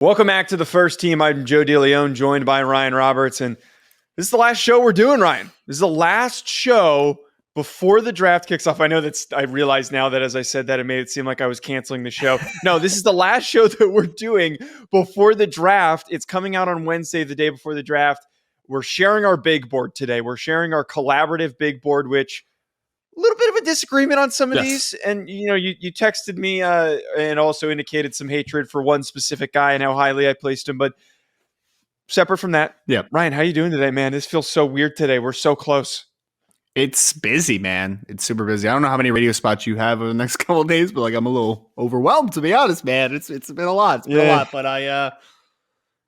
Welcome back to the first team. I'm Joe DeLeone, joined by Ryan Roberts. And this is the last show we're doing, Ryan. This is the last show before the draft kicks off. I know I realize now that as I said that, it made it seem like I was canceling the show. No, this is the last show that we're doing before the draft. It's coming out on Wednesday, the day before the draft. We're sharing our big board today. We're sharing our collaborative big board, which a little bit of a disagreement on some of these. And, you texted me and also indicated some hatred for one specific guy and how highly I placed him. But separate from that, Ryan, how you doing today, man? This feels so weird today. We're so close. It's busy, man. It's super busy. I don't know how many radio spots you have over the next couple of days, but I'm a little overwhelmed, to be honest, man. It's been a lot. It's been a lot. But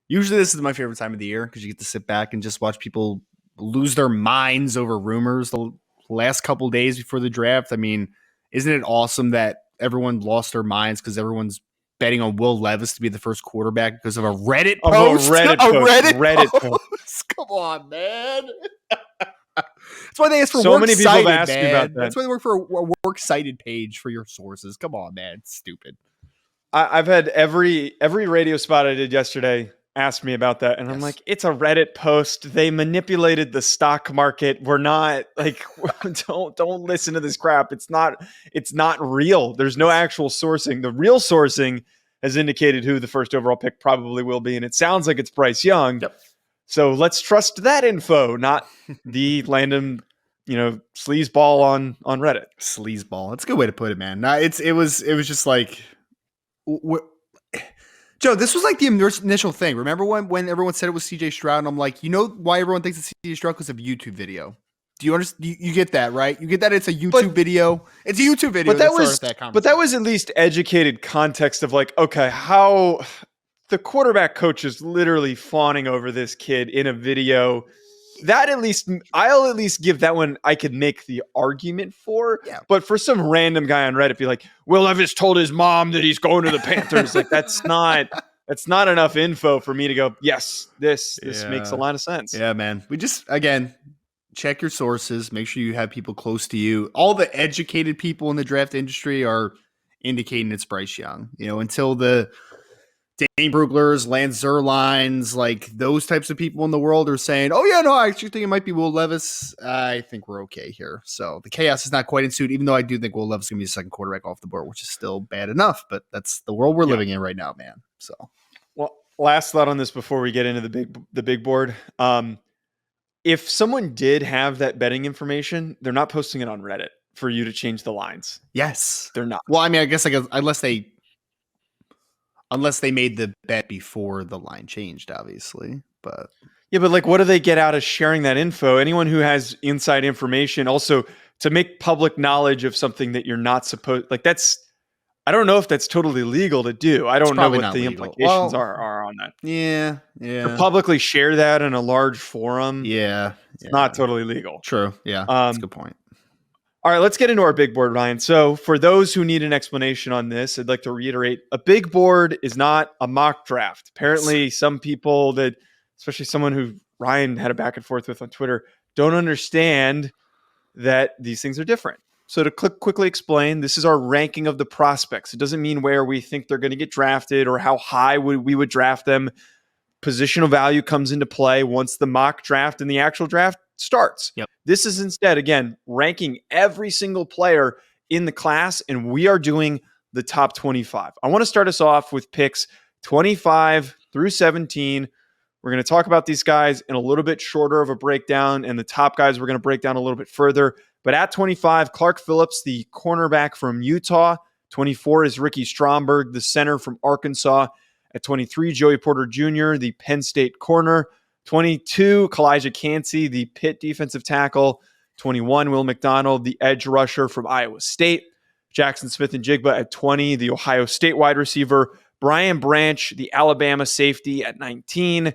usually this is my favorite time of the year because you get to sit back and just watch people lose their minds over rumors the last couple of days before the draft. I mean, isn't it awesome that everyone lost their minds because everyone's betting on Will Levis to be the first quarterback because of a Reddit post? Reddit post. Come on, man. That's why they ask for so many people cited, ask me about that. That's why they work for a works cited page for your sources. Come on, man. It's stupid. I've had every radio spot I did yesterday ask me about that. And I'm like, it's a Reddit post. They manipulated the stock market. We're not like, don't listen to this crap. It's not real. There's no actual sourcing. The real sourcing has indicated who the first overall pick probably will be. And it sounds like it's Bryce Young. Yep. So let's trust that info, not the random, sleazeball on Reddit. Sleazeball. That's a good way to put it, man. No, it was just like, Joe, this was like the initial thing. Remember when everyone said it was CJ Stroud? And I'm like, you know why everyone thinks it's CJ Stroud? Because of a YouTube video. Do you understand? You get that, right? You get that it's a YouTube video. It's a YouTube video. But that was at least educated context of like, okay, how the quarterback coach is literally fawning over this kid in a video. That I'll at least give that one I could make the argument for. Yeah. But for some random guy on Reddit be like, Will Levis told his mom that he's going to the Panthers. Like that's not enough info for me to go, yes, this makes a lot of sense. Yeah, man. We just, again, check your sources. Make sure you have people close to you. All the educated people in the draft industry are indicating it's Bryce Young. Until the Dane Bruglers, Lance Zierleins, like those types of people in the world are saying, oh, yeah, no, I actually think it might be Will Levis. I think we're okay here. So the chaos is not quite ensued, even though I do think Will Levis is going to be the second quarterback off the board, which is still bad enough. But that's the world we're living in right now, man. So, well, last thought on this before we get into the big board. If someone did have that betting information, they're not posting it on Reddit for you to change the lines. Yes. They're not. Well, I mean, I guess unless they made the bet before the line changed, obviously. But yeah, but like, what do they get out of sharing that info? Anyone who has inside information, also to make public knowledge of something that you're not supposed, like I don't know if that's totally legal to do. I don't know what the implications are on that. Yeah. To publicly share that in a large forum. Yeah. It's not totally legal. True. Yeah. That's a good point. All right, let's get into our big board, Ryan. So for those who need an explanation on this, I'd like to reiterate, a big board is not a mock draft. Apparently, some people that, especially someone who Ryan had a back and forth with on Twitter, don't understand that these things are different. So to quickly explain, this is our ranking of the prospects. It doesn't mean where we think they're going to get drafted or how high we would draft them. Positional value comes into play once the mock draft and the actual draft starts. Yep. This is instead, again, ranking every single player in the class, and we are doing the top 25. I want to start us off with picks 25 through 17. We're going to talk about these guys in a little bit shorter of a breakdown, and the top guys we're going to break down a little bit further. But at 25, Clark Phillips, the cornerback from Utah. 24 is Ricky Stromberg, the center from Arkansas. At 23, Joey Porter Jr., the Penn State corner. 22, Kalijah Cansey, the Pitt defensive tackle. 21, Will McDonald, the edge rusher from Iowa State. Jackson Smith-Njigba at 20, the Ohio State wide receiver. Brian Branch, the Alabama safety at 19.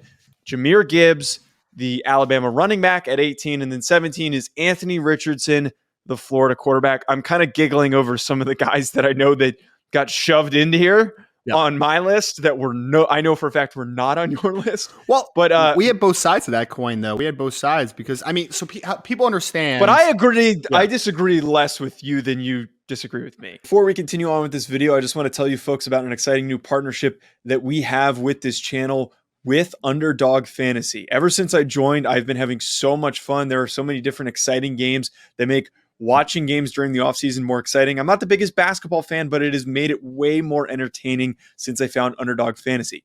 Jahmyr Gibbs, the Alabama running back at 18. And then 17 is Anthony Richardson, the Florida quarterback. I'm kind of giggling over some of the guys that I know that got shoved into here. Yep. On my list that I know for a fact were not on your list. Well, but we had both sides of that coin, though. We had both sides because, I mean, so people understand. But I agree. Yeah. I disagree less with you than you disagree with me. Before we continue on with this video, I just want to tell you folks about an exciting new partnership that we have with this channel with Underdog Fantasy. Ever since I joined, I've been having so much fun. There are so many different exciting games that make watching games during the offseason more exciting. I'm not the biggest basketball fan, but it has made it way more entertaining since I found Underdog Fantasy.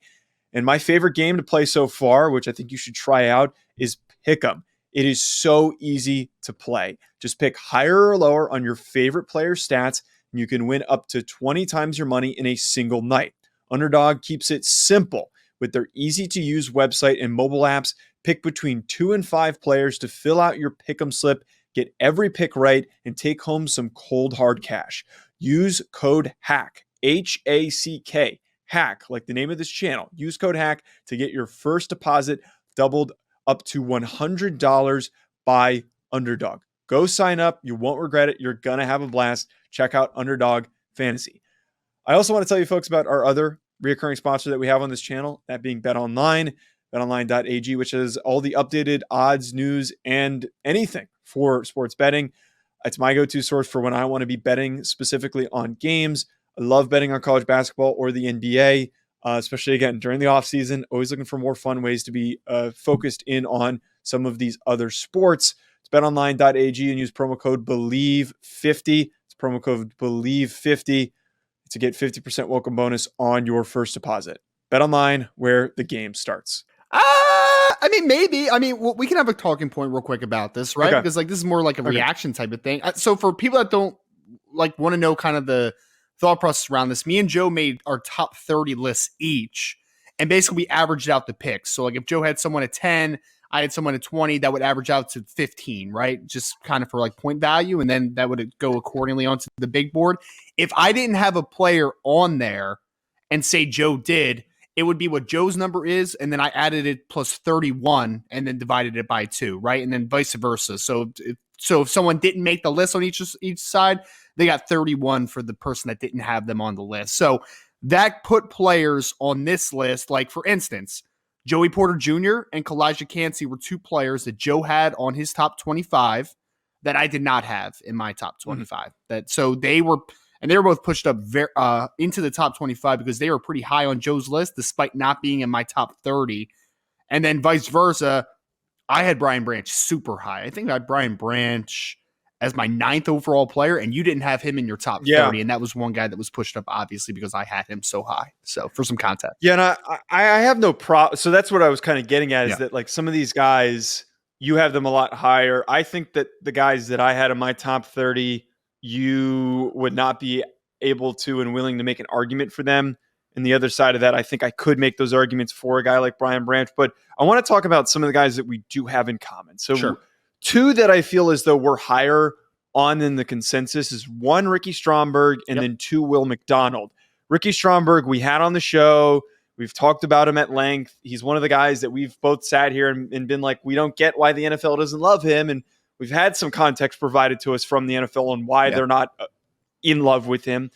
And my favorite game to play so far, which I think you should try out, is Pick'em. It is so easy to play. Just pick higher or lower on your favorite player's stats, and you can win up to 20 times your money in a single night. Underdog keeps it simple with their easy-to-use website and mobile apps. Pick between 2 and 5 players to fill out your Pick'em slip, get every pick right, and take home some cold hard cash. Use code HACK, H-A-C-K, HACK, like the name of this channel. Use code HACK to get your first deposit doubled up to $100 by Underdog. Go sign up. You won't regret it. You're going to have a blast. Check out Underdog Fantasy. I also want to tell you folks about our other recurring sponsor that we have on this channel, that being BetOnline, betonline.ag, which has all the updated odds, news, and anything for sports betting. It's my go-to source for when I want to be betting specifically on games. I love betting on college basketball or the NBA. Especially, again, during the offseason, always looking for more fun ways to be focused in on some of these other sports. It's betonline.ag and use promo code BELIEVE50. It's promo code BELIEVE50 to get 50% welcome bonus on your first deposit. BetOnline, where the game starts. I mean, maybe. I mean, we can have a talking point real quick about this, right? Okay. Because like this is more like a reaction type of thing. So for people that don't like want to know kind of the thought process around this, me and Joe made our top 30 lists each, and basically we averaged out the picks. So like if Joe had someone at 10, I had someone at 20, that would average out to 15, right? Just kind of for like point value, and then that would go accordingly onto the big board. If I didn't have a player on there and say Joe did, it would be what Joe's number is, and then I added it plus 31 and then divided it by 2, right? And then vice versa. So if someone didn't make the list on each side, they got 31 for the person that didn't have them on the list. So that put players on this list, like for instance, Joey Porter Jr. and Kalijah Cansey were 2 players that Joe had on his top 25 that I did not have in my top 25. So they were both pushed up into the top 25 because they were pretty high on Joe's list, despite not being in my top 30. And then vice versa, I had Brian Branch super high. I think I had Brian Branch as my 9th overall player, and you didn't have him in your top 30. And that was one guy that was pushed up, obviously, because I had him so high. So for some context. Yeah, and I have no problem. So that's what I was kind of getting at, is that like some of these guys, you have them a lot higher. I think that the guys that I had in my top 30, you would not be able to and willing to make an argument for them. And the other side of that, I think I could make those arguments for a guy like Brian Branch. But I want to talk about some of the guys that we do have in common. So 2 that I feel as though we're higher on than the consensus is 1, Ricky Stromberg, and then 2, Will McDonald. Ricky Stromberg, we had on the show. We've talked about him at length. He's one of the guys that we've both sat here and been like, we don't get why the NFL doesn't love him. And we've had some context provided to us from the NFL on why they're not in love with him.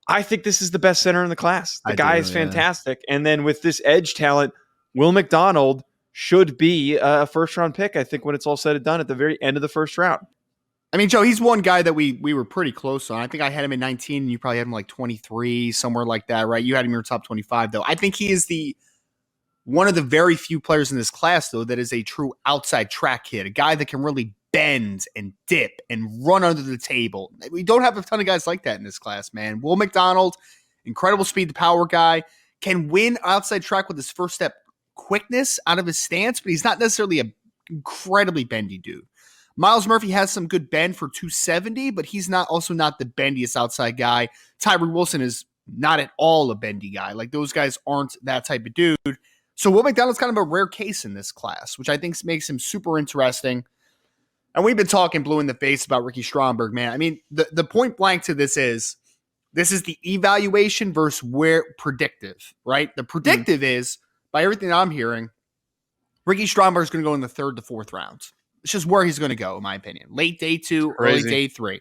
I think this is the best center in the class. The guy is fantastic. And then with this edge talent, Will McDonald should be a first-round pick, I think, when it's all said and done at the very end of the first round. I mean, Joe, he's one guy that we were pretty close on. I think I had him at 19, and you probably had him like 23, somewhere like that, right? You had him in your top 25, though. I think he is one of the very few players in this class, though, that is a true outside track kid, a guy that can really bend and dip and run under the table. We don't have a ton of guys like that in this class, man. Will McDonald, incredible speed to power guy, can win outside track with his first step quickness out of his stance, but he's not necessarily an incredibly bendy dude. Miles Murphy has some good bend for 270, but he's also not the bendiest outside guy. Tyree Wilson is not at all a bendy guy. Like, those guys aren't that type of dude. So Will McDonald's kind of a rare case in this class, which I think makes him super interesting. And we've been talking blue in the face about Ricky Stromberg, man. I mean, the point blank to this is the evaluation versus where predictive, right? The predictive is, by everything I'm hearing, Ricky Stromberg is going to go in the 3rd to 4th rounds. It's just where he's going to go, in my opinion. Late day 2, early day 3.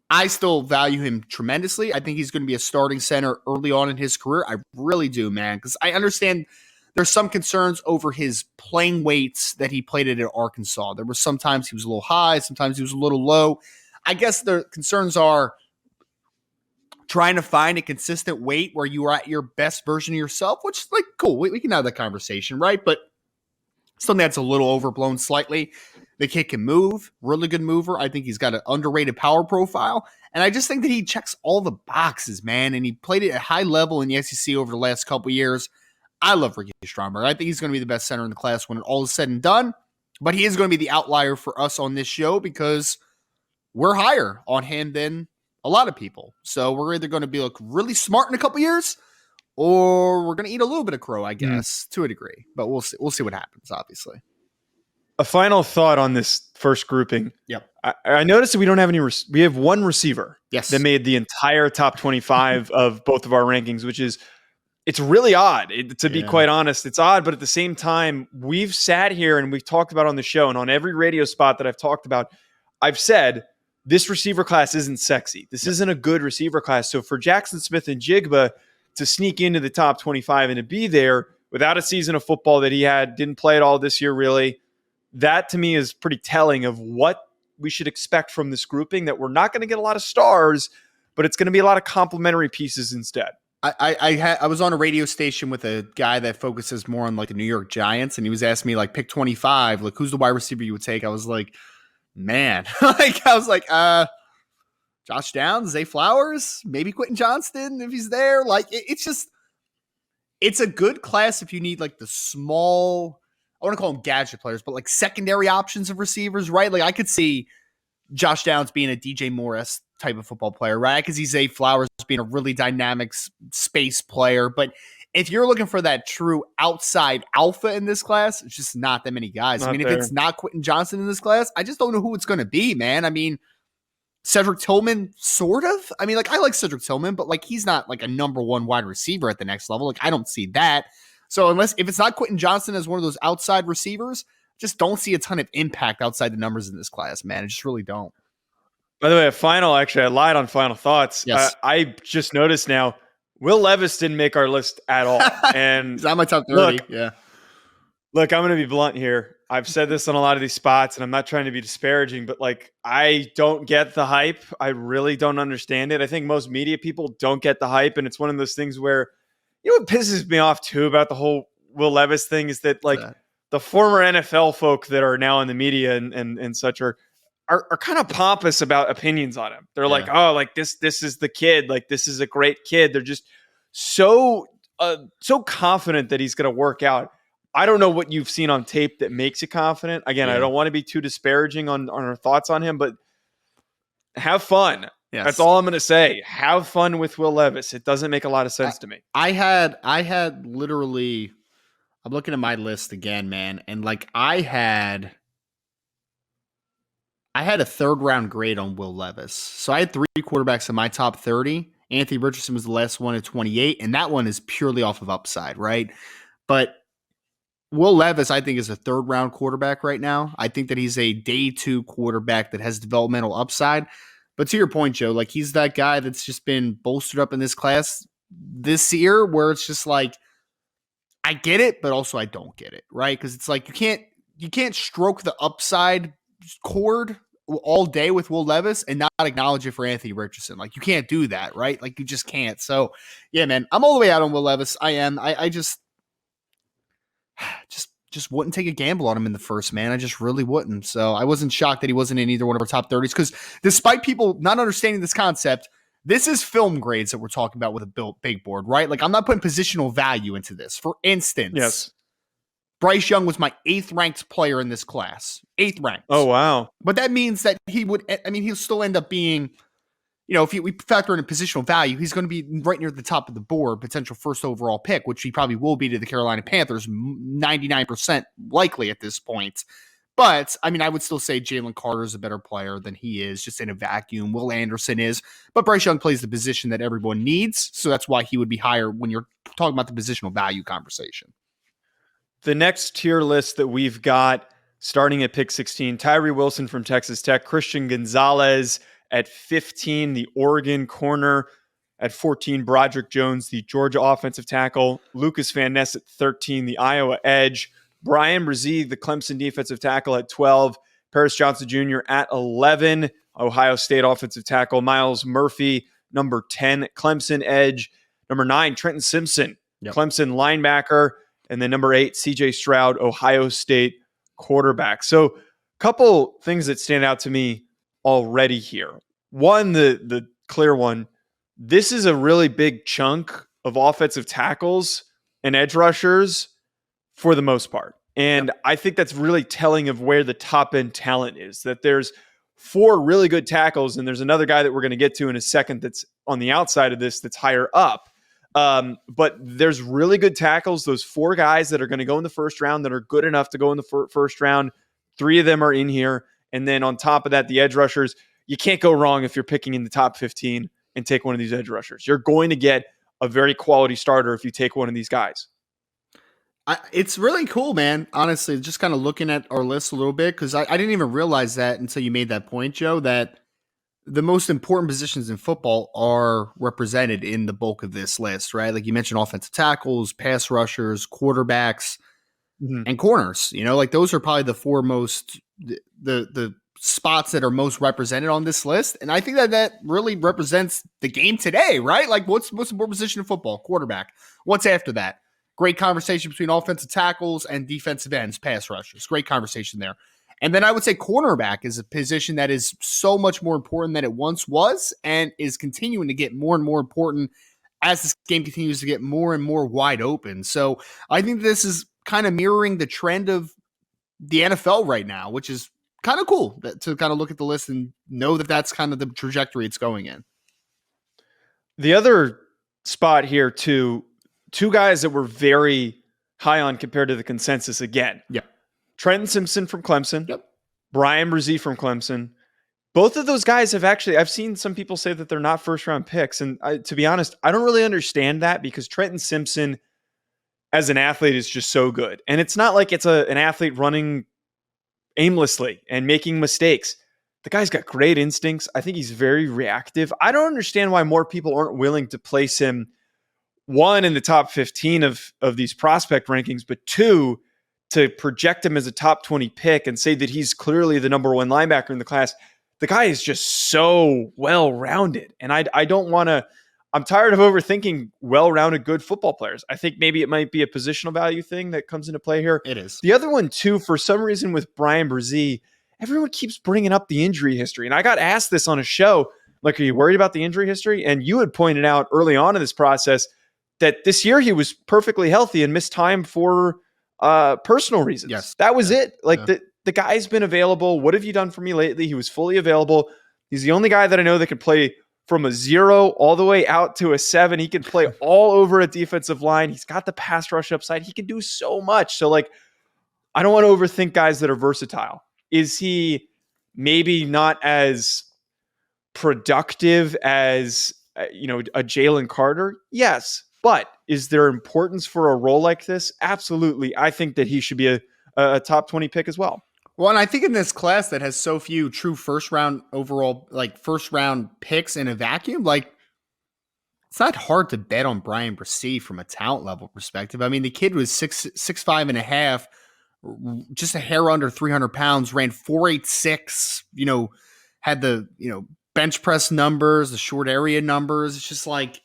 I still value him tremendously. I think he's going to be a starting center early on in his career. I really do, man, because I understand there's some concerns over his playing weights that he played at Arkansas. There were sometimes he was a little high, sometimes he was a little low. I guess the concerns are trying to find a consistent weight where you are at your best version of yourself, which is like, cool. We can have that conversation, right? But something that's a little overblown slightly. The kid can move, really good mover. I think he's got an underrated power profile. And I just think that he checks all the boxes, man. And he played it at high level in the SEC over the last couple years. I love Ricky Stromberg. I think he's going to be the best center in the class when it all is said and done. But he is going to be the outlier for us on this show because we're higher on him than a lot of people. So we're either going to be like really smart in a couple years, or we're going to eat a little bit of crow, I guess, to a degree. But we'll see. We'll see what happens, obviously. A final thought on this first grouping. Yep. I noticed that we don't have any. We have one receiver that made the entire top 25 of both of our rankings, which is it's really odd. To be quite honest, it's odd. But at the same time, we've sat here and we've talked about on the show and on every radio spot that I've talked about, I've said this receiver class isn't sexy. This isn't a good receiver class. So for Jackson Smith and Jigba to sneak into the top 25 and to be there without a season of football that he didn't play at all this year, really, that to me is pretty telling of what we should expect from this grouping, that we're not going to get a lot of stars, but it's going to be a lot of complementary pieces instead. I was on a radio station with a guy that focuses more on like the New York Giants, and he was asking me like pick 25, like who's the wide receiver you would take? I was like, man, Josh Downs, Zay Flowers, maybe Quentin Johnston if he's there. Like it's a good class if you need like the small, I want to call them gadget players, but like secondary options of receivers, right? Like I could see Josh Downs being a DJ Morris type of football player, right? I could see Zay Flowers being a really dynamic space player. But if you're looking for that true outside alpha in this class, it's just not that many guys. If it's not Quentin Johnston in this class, I just don't know who it's going to be, man. I mean, Cedric Tillman, sort of. I mean, like I like Cedric Tillman, but like he's not like a number one wide receiver at the next level. Like I don't see that. So if it's not Quentin Johnston as one of those outside receivers, just don't see a ton of impact outside the numbers in this class, man. I just really don't. By the way, I lied on final thoughts. Yes. I just noticed now, Will Levis didn't make our list at all. And he's on my top 30. Look, I'm going to be blunt here. I've said this on a lot of these spots, and I'm not trying to be disparaging, but like, I don't get the hype. I really don't understand it. I think most media people don't get the hype. And it's one of those things where, you know what pisses me off too about the whole Will Levis thing is that like the former NFL folk that are now in the media and such are kind of pompous about opinions on him. They're like, oh, like this is the kid. Like this is a great kid. They're just so confident that he's going to work out. I don't know what you've seen on tape that makes you confident. Again, I don't want to be too disparaging on our thoughts on him, but have fun. Yes. That's all I'm going to say. Have fun with Will Levis. It doesn't make a lot of sense to me. I had literally, I'm looking at my list again, man. And like I had a third round grade on Will Levis. So I had 3 quarterbacks in my top 30. Anthony Richardson was the last one at 28. And that one is purely off of upside, right? But Will Levis, I think, is a third round quarterback right now. I think that he's a day 2 quarterback that has developmental upside. But to your point, Joe, like he's that guy that's just been bolstered up in this class this year where it's just like, I get it, but also I don't get it, right? Because it's like you can't stroke the upside chord all day with Will Levis and not acknowledge it for Anthony Richardson. Like you can't do that, right? Like you just can't. So yeah, man, I'm all the way out on Will Levis. I am. I just wouldn't take a gamble on him in the first, man. I just really wouldn't. So I wasn't shocked that he wasn't in either one of our top 30s because despite people not understanding this concept, this is film grades that we're talking about with a big board, right? Like I'm not putting positional value into this. For instance, Bryce Young was my 8th ranked player in this class. 8th ranked. Oh, wow. But that means that he'll still end up being, you know, if we factor in a positional value, he's going to be right near the top of the board, potential first overall pick, which he probably will be to the Carolina Panthers, 99% likely at this point. But, I mean, I would still say Jalen Carter is a better player than he is, just in a vacuum. Will Anderson is. But Bryce Young plays the position that everyone needs, so that's why he would be higher when you're talking about the positional value conversation. The next tier list that we've got, starting at pick 16, Tyree Wilson from Texas Tech, Christian Gonzalez at 15, the Oregon corner. At 14, Broderick Jones, the Georgia offensive tackle. Lucas Van Ness at 13, the Iowa edge. Brian Brzee, the Clemson defensive tackle at 12. Paris Johnson Jr. at 11, Ohio State offensive tackle. Miles Murphy, number 10, Clemson edge. Number 9, Trenton Simpson, Yep. Clemson linebacker. And then number 8, CJ Stroud, Ohio State quarterback. So a couple things that stand out to me already here. One, the clear one, this is a really big chunk of offensive tackles and edge rushers for the most part. And I think that's really telling of where the top end talent is, that there's 4 really good tackles, and there's another guy that we're going to get to in a second that's on the outside of this that's higher up. But there's really good tackles, those 4 guys that are going to go in the first round that are good enough to go in the first round. 3 of them are in here. And then on top of that, the edge rushers, you can't go wrong if you're picking in the top 15 and take one of these edge rushers. You're going to get a very quality starter if you take one of these guys. It's really cool, man. Honestly, just kind of looking at our list a little bit, because I didn't even realize that until you made that point, Joe, that the most important positions in football are represented in the bulk of this list, right? Like you mentioned, offensive tackles, pass rushers, quarterbacks, and corners. Like those are probably the 4 most the spots that are most represented on this list. And I think that really represents the game today, right? Like what's the most important position in football? Quarterback. What's after that? Great conversation between offensive tackles and defensive ends, pass rushers. Great conversation there. And then I would say cornerback is a position that is so much more important than it once was and is continuing to get more and more important as this game continues to get more and more wide open. So I think this is kind of mirroring the trend of the NFL right now, which is kind of cool to kind of look at the list and know that that's kind of the trajectory it's going in. The other spot here too, 2 guys that were very high on compared to the consensus again. Yeah. Trenton Simpson from Clemson. Yep. Brian Brzee from Clemson. Both of those guys have actually, I've seen some people say that they're not first round picks. And to be honest, I don't really understand that, because Trenton Simpson as an athlete is just so good. And it's not like it's an athlete running aimlessly and making mistakes. The guy's got great instincts. I think he's very reactive. I don't understand why more people aren't willing to place him, 1, in the top 15 of these prospect rankings, but 2, to project him as a top 20 pick and say that he's clearly the number 1 linebacker in the class. The guy is just so well-rounded. And I don't want to, I'm tired of overthinking well-rounded good football players. I think maybe it might be a positional value thing that comes into play here. It is. The other one too, for some reason with Brian Brzee, everyone keeps bringing up the injury history. And I got asked this on a show, like, are you worried about the injury history? And you had pointed out early on in this process that this year he was perfectly healthy and missed time for personal reasons. Yes. That was it. Like the guy's been available. What have you done for me lately? He was fully available. He's the only guy that I know that can play from a 0 all the way out to a 7. He can play all over a defensive line. He's got the pass rush upside. He can do so much. So like, I don't want to overthink guys that are versatile. Is he maybe not as productive as, a Jalen Carter? Yes. But is there importance for a role like this? Absolutely. I think that he should be a top 20 pick as well. Well, and I think in this class that has so few true first round picks in a vacuum, like it's not hard to bet on Brian Brzee from a talent level perspective. I mean, the kid was 6'5.5", just a hair under 300 pounds, ran 4.86, had the, bench press numbers, the short area numbers. It's just like,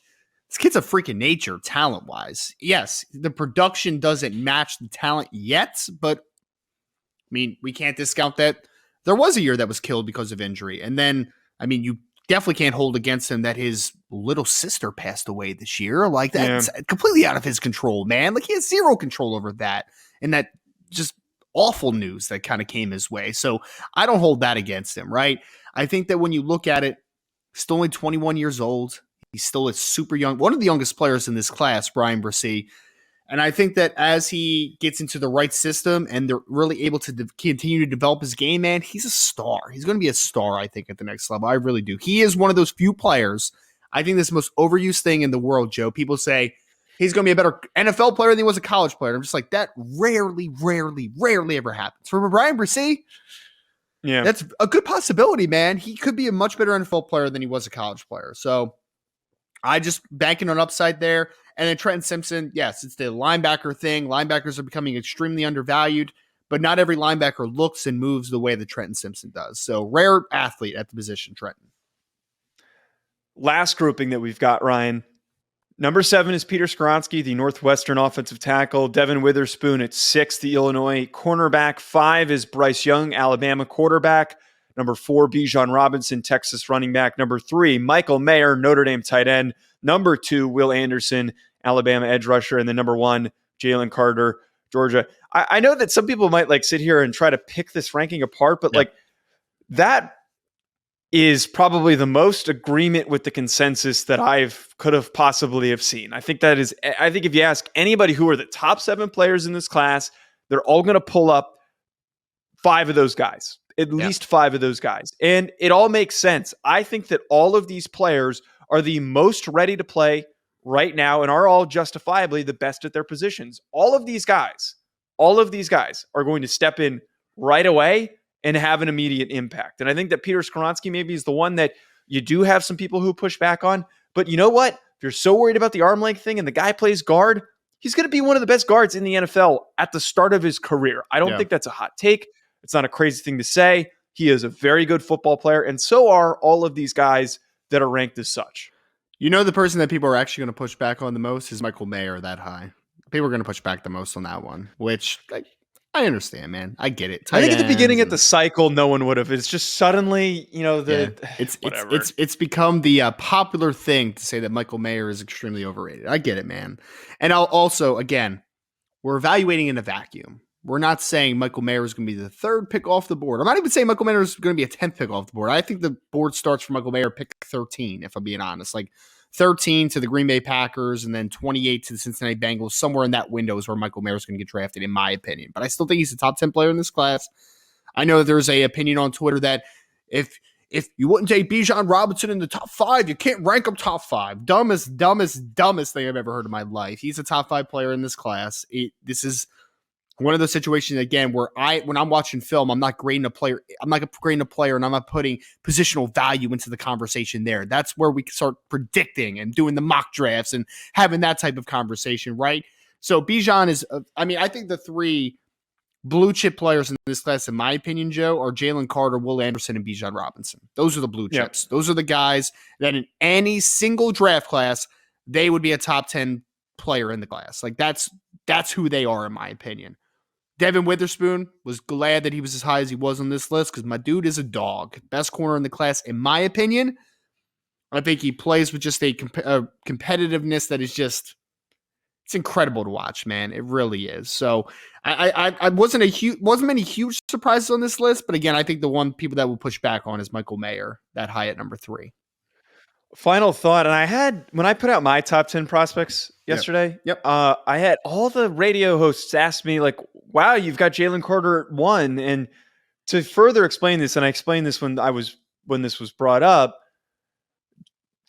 this kid's a freak of nature talent wise. Yes, the production doesn't match the talent yet, but I mean, we can't discount that there was a year that was killed because of injury. And then, I mean, you definitely can't hold against him that his little sister passed away this year. Like, that's completely out of his control, man. Like, he has 0 control over that. And that just awful news that kind of came his way. So I don't hold that against him, right? I think that when you look at it, still only 21 years old. He's still a super young, one of the youngest players in this class, Brian Brzee. And I think that as he gets into the right system and they're really able to continue to develop his game, man, he's a star. He's going to be a star, I think, at the next level. I really do. He is one of those few players. I think this is the most overused thing in the world, Joe. People say he's going to be a better NFL player than he was a college player. I'm just like, that rarely ever happens. For Brian Brzee, that's a good possibility, man. He could be a much better NFL player than he was a college player. So I just banking on upside there. And then Trenton Simpson, yes, it's the linebacker thing. Linebackers are becoming extremely undervalued, but not every linebacker looks and moves the way that Trenton Simpson does. So rare athlete at the position, Trenton. Last grouping that we've got, Ryan. Number 7 is Peter Skoronski, the Northwestern offensive tackle. Devin Witherspoon at 6, the Illinois cornerback. 5 is Bryce Young, Alabama quarterback. Number 4, Bijan Robinson, Texas running back. Number 3, Michael Mayer, Notre Dame tight end. Number 2, Will Anderson, Alabama edge rusher. And then number 1, Jalen Carter, Georgia. I know that some people might like sit here and try to pick this ranking apart, but like that is probably the most agreement with the consensus that could have possibly have seen. I think if you ask anybody who are the top 7 players in this class, they're all going to pull up 5 of those guys, at least 5 of those guys. And it all makes sense. I think that all of these players are the most ready to play right now and are all justifiably the best at their positions. All of these guys are going to step in right away and have an immediate impact. And I think that Peter Skoronski maybe is the one that you do have some people who push back on. But you know what? If you're so worried about the arm length thing and the guy plays guard, he's going to be one of the best guards in the NFL at the start of his career. I don't think that's a hot take. It's not a crazy thing to say. He is a very good football player, and so are all of these guys that are ranked as such. You know, the person that people are actually going to push back on the most is Michael Mayer that high. People are going to push back the most on that one, which I understand, man. I get it. I think at the beginning of the cycle, no one would have. It's just suddenly, it's become the popular thing to say that Michael Mayer is extremely overrated. I get it, man. And I'll also, again, we're evaluating in a vacuum. We're not saying Michael Mayer is going to be the 3rd pick off the board. I'm not even saying Michael Mayer is going to be a 10th pick off the board. I think the board starts for Michael Mayer pick 13, if I'm being honest. Like 13 to the Green Bay Packers and then 28 to the Cincinnati Bengals. Somewhere in that window is where Michael Mayer is going to get drafted, in my opinion. But I still think he's a top 10 player in this class. I know there's a opinion on Twitter that if you wouldn't take Bijan Robinson in the top 5, you can't rank him top 5. Dumbest thing I've ever heard in my life. He's a top 5 player in this class. This is one of those situations, again, where when I'm watching film, I'm not grading a player. I'm not grading a player, and I'm not putting positional value into the conversation there. That's where we start predicting and doing the mock drafts and having that type of conversation, right? So Bijan is, I think the 3 blue chip players in this class, in my opinion, Joe, are Jalen Carter, Will Anderson, and Bijan Robinson. Those are the blue chips. Those are the guys that in any single draft class, they would be a top 10 player in the class. Like that's who they are, in my opinion. Devin Witherspoon, was glad that he was as high as he was on this list because my dude is a dog. Best corner in the class, in my opinion. I think he plays with just a competitiveness that is just, it's incredible to watch, man. It really is. So I wasn't many huge surprises on this list, but again, I think the one people that will push back on is Michael Mayer, that high at number 3. Final thought, and when I put out my top 10 prospects yesterday, I had all the radio hosts ask me like, wow, you've got Jalen Carter at 1. And to further explain this, and I explained this when this was brought up,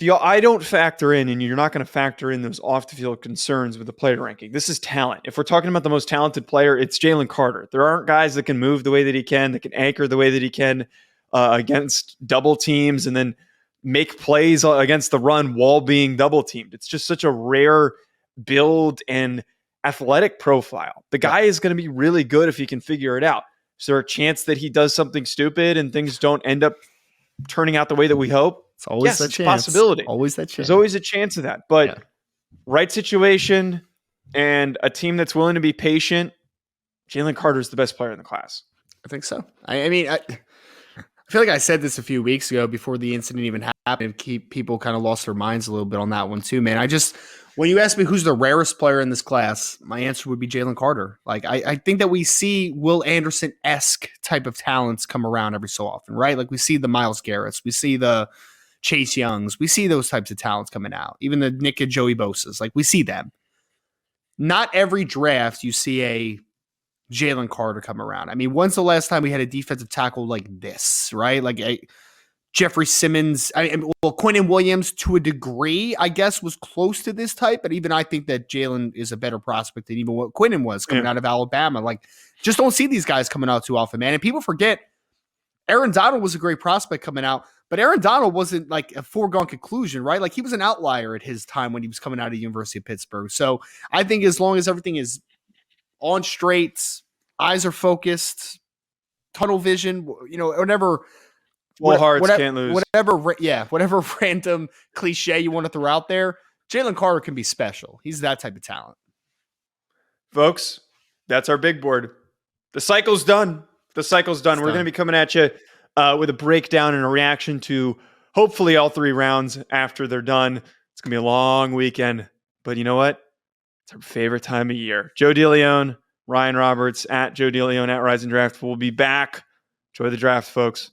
I don't factor in, and you're not going to factor in those off the field concerns with the player ranking. This is talent. If we're talking about the most talented player, it's Jalen Carter. There aren't guys that can move the way that he can, that can anchor the way that he can against double teams and then make plays against the run while being double teamed. It's just such a rare build and athletic profile. The guy is going to be really good if he can figure it out. Is there a chance that he does something stupid and things don't end up turning out the way that we hope? It's always a possibility. Always that chance. There's always a chance of that. But right situation and a team that's willing to be patient, Jalen Carter is the best player in the class. I think so. I feel like I said this a few weeks ago before the incident even happened. People kind of lost their minds a little bit on that one too, man. When you ask me who's the rarest player in this class, my answer would be Jalen Carter. Like I think that we see Will Anderson-esque type of talents come around every so often, right? Like we see the Myles Garretts, we see the Chase Youngs, we see those types of talents coming out. Even the Nick and Joey Bosa's, like we see them. Not every draft you see a Jalen Carter come around. I mean, when's the last time we had a defensive tackle like this, right? Like Jeffrey Simmons, Quinnen Williams to a degree, I guess, was close to this type, but even I think that Jalen is a better prospect than even what Quinnen was coming out of Alabama. Like, just don't see these guys coming out too often, man. And people forget Aaron Donald was a great prospect coming out, but Aaron Donald wasn't like a foregone conclusion, right? Like he was an outlier at his time when he was coming out of the University of Pittsburgh. So I think as long as everything is on straights, eyes are focused, tunnel vision, whatever Full hearts can't lose. Whatever random cliche you want to throw out there, Jalen Carter can be special. He's that type of talent. Folks, that's our big board. The cycle's done. We're going to be coming at you with a breakdown and a reaction to hopefully all 3 rounds after they're done. It's going to be a long weekend. But you know what? It's our favorite time of year. Joe DeLeone, Ryan Roberts, at Joe DeLeone, at Rise and Draft. We'll be back. Enjoy the draft, folks.